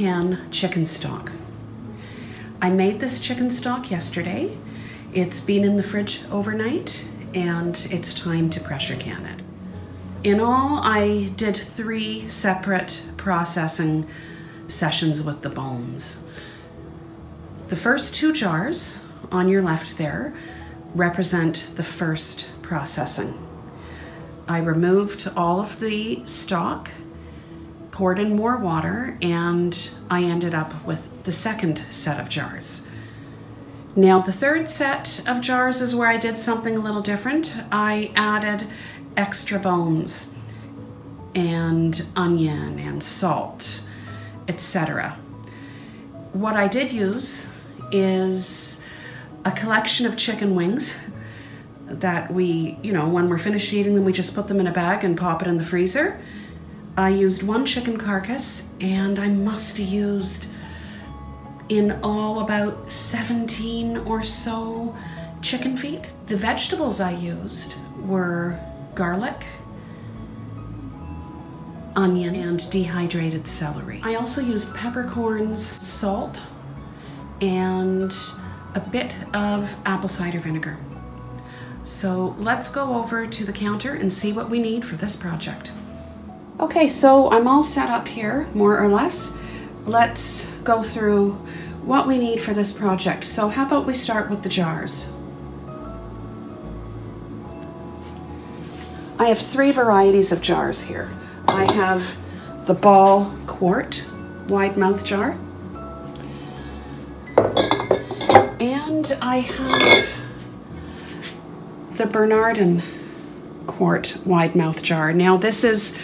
can chicken stock. I made this chicken stock yesterday. It's been in the fridge overnight and it's time to pressure can it. In all, I did 3 separate processing sessions with the bones. The first 2 jars on your left there represent the first processing. I removed all of the stock, poured in more water, and I ended up with the second set of jars. Now the third set of jars is where I did something a little different. I added extra bones and onion and salt, etc. What I did use is a collection of chicken wings that we, when we're finished eating them, we just put them in a bag and pop it in the freezer. I used 1 chicken carcass, and I must have used in all about 17 or so chicken feet. The vegetables I used were garlic, onion, and dehydrated celery. I also used peppercorns, salt, and a bit of apple cider vinegar. So let's go over to the counter and see what we need for this project. Okay, so I'm all set up here, more or less. Let's go through what we need for this project. So how about we start with the jars? I have 3 varieties of jars here. I have the ball quart wide mouth jar, and I have the Bernardin quart wide mouth jar. Now this is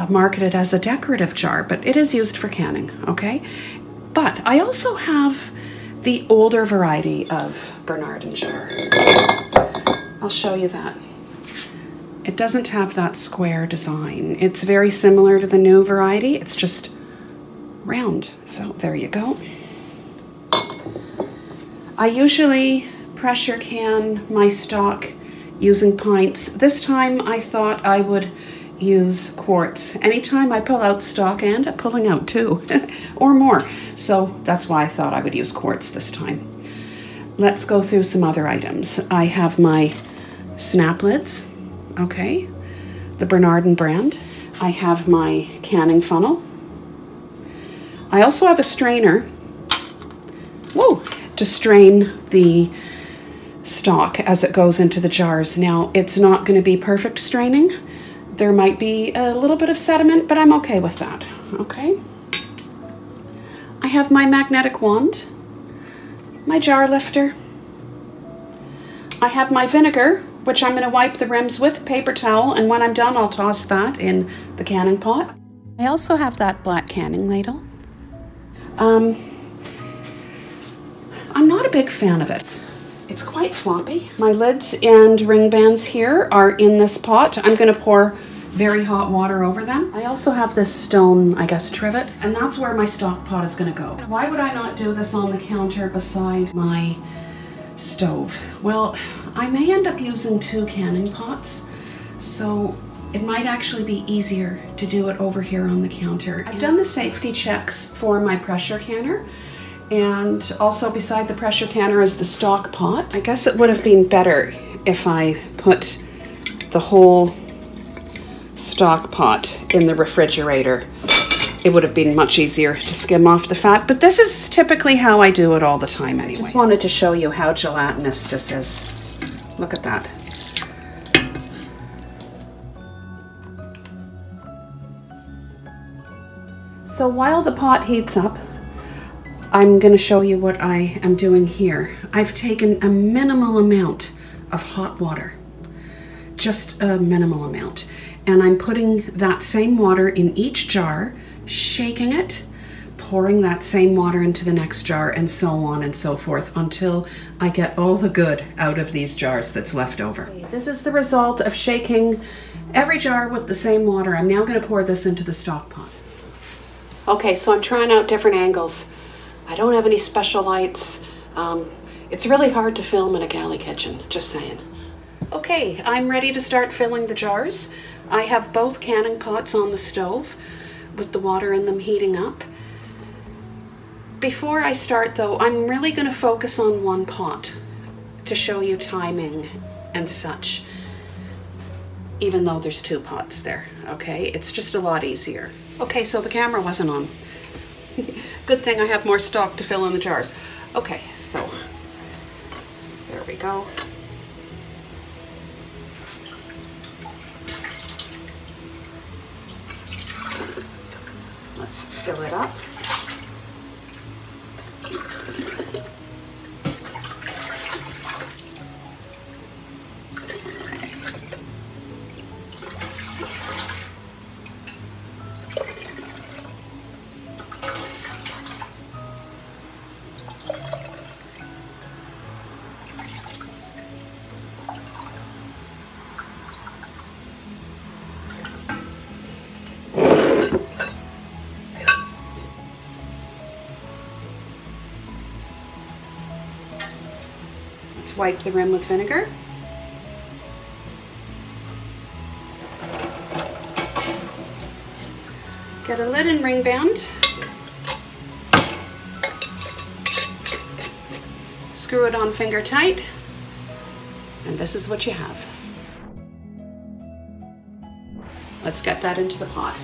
marketed as a decorative jar, but it is used for canning, okay? But I also have the older variety of Bernardin jar. I'll show you that. It doesn't have that square design. It's very similar to the new variety. It's just round. So there you go. I usually pressure can my stock using pints. This time I thought I would use quarts. Anytime I pull out stock, and I'm pulling out 2 or more. So that's why I thought I would use quarts this time. Let's go through some other items. I have my snap lids, okay, the Bernardin brand. I have my canning funnel. I also have a strainer, whoa, to strain the stock as it goes into the jars. Now, it's not going to be perfect straining. There might be a little bit of sediment, but I'm okay with that, okay? I have my magnetic wand, my jar lifter. I have my vinegar, which I'm going to wipe the rims with paper towel, and when I'm done, I'll toss that in the canning pot. I also have that black canning ladle. I'm not a big fan of it. It's quite floppy. My lids and ring bands here are in this pot. I'm going to pour very hot water over them. I also have this stone, I guess, trivet, and that's where my stock pot is going to go. Why would I not do this on the counter beside my stove? Well, I may end up using 2 canning pots, so it might actually be easier to do it over here on the counter. I've done the safety checks for my pressure canner, and also beside the pressure canner is the stock pot. I guess it would have been better if I put the whole stock pot in the refrigerator. It would have been much easier to skim off the fat, but this is typically how I do it all the time anyway. Just wanted to show you how gelatinous this is. Look at that. So while the pot heats up, I'm going to show you what I am doing here. I've taken a minimal amount of hot water, just a minimal amount, and I'm putting that same water in each jar, shaking it, pouring that same water into the next jar, and so on and so forth until I get all the good out of these jars that's left over. This is the result of shaking every jar with the same water. I'm now going to pour this into the stock pot. Okay, so I'm trying out different angles. I don't have any special lights. It's really hard to film in a galley kitchen, just saying. Okay, I'm ready to start filling the jars. I have both canning pots on the stove with the water in them heating up. Before I start though, I'm really going to focus on one pot to show you timing and such, even though there's two pots there, okay? It's just a lot easier. Okay, so the camera wasn't on. Good thing I have more stock to fill in the jars. Okay, so there we go. Let's fill it up. Let's wipe the rim with vinegar. Get a lid and ring band. Screw it on finger tight, and this is what you have. Let's get that into the pot.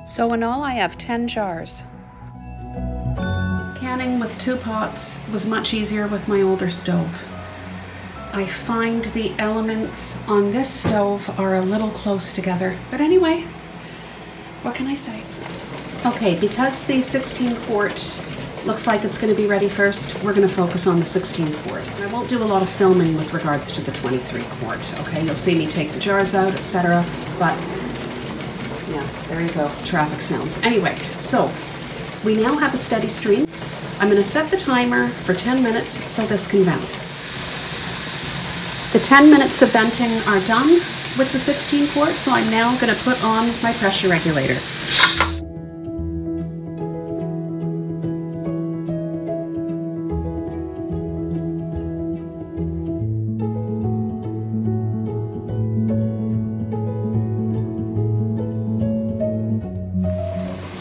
So in all, I have 10 jars. Canning with 2 pots was much easier with my older stove. I find the elements on this stove are a little close together. But anyway, what can I say? Okay, because the 16 quart looks like it's going to be ready first, we're going to focus on the 16 quart. I won't do a lot of filming with regards to the 23 quart, okay? You'll see me take the jars out, etc. But yeah, there you go, traffic sounds. Anyway, so we now have a steady stream. I'm going to set the timer for 10 minutes so this can vent. The 10 minutes of venting are done with the 16 quart, so I'm now going to put on my pressure regulator.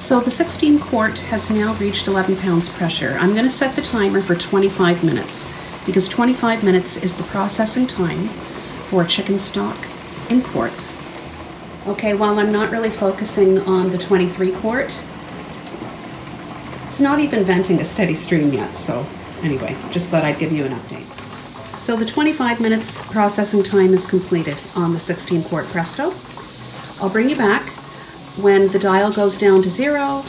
So the 16 quart has now reached 11 pounds pressure. I'm going to set the timer for 25 minutes because 25 minutes is the processing time for chicken stock in quarts. Okay, while I'm not really focusing on the 23 quart, it's not even venting a steady stream yet, so anyway, just thought I'd give you an update. So the 25 minutes processing time is completed on the 16 quart Presto. I'll bring you back when the dial goes down to 0,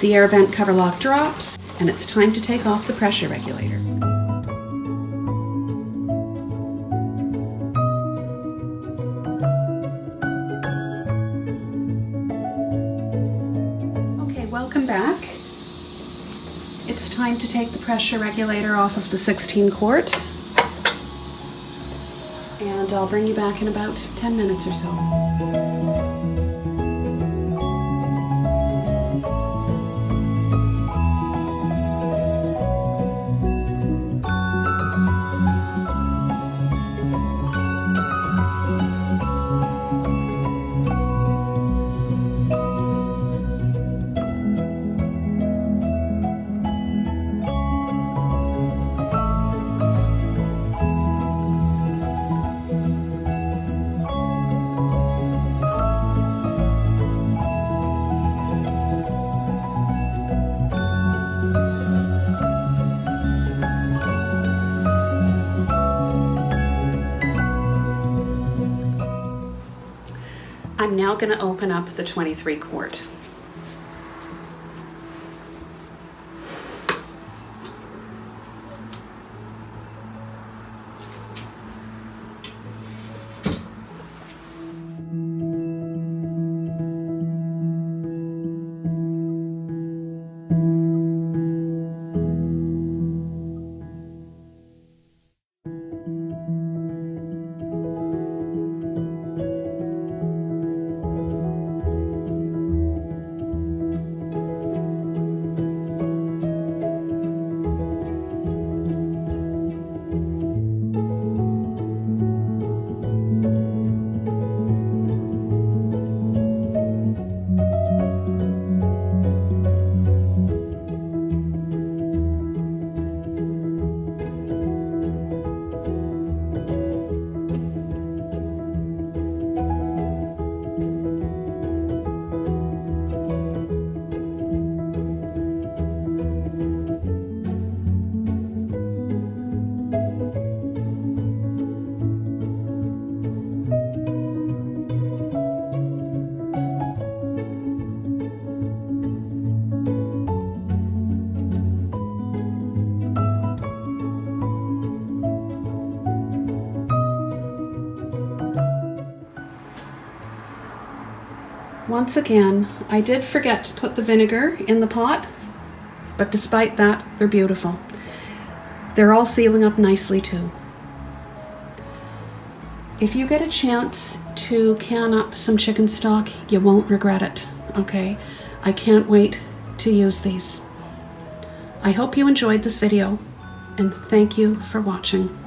the air vent cover lock drops, and it's time to take off the pressure regulator. Okay, welcome back. It's time to take the pressure regulator off of the 16 quart. And I'll bring you back in about 10 minutes or so. I'm now going to open up the 23 quart. Once again, I did forget to put the vinegar in the pot, but despite that, they're beautiful. They're all sealing up nicely too. If you get a chance to can up some chicken stock, you won't regret it, okay? I can't wait to use these. I hope you enjoyed this video, and thank you for watching.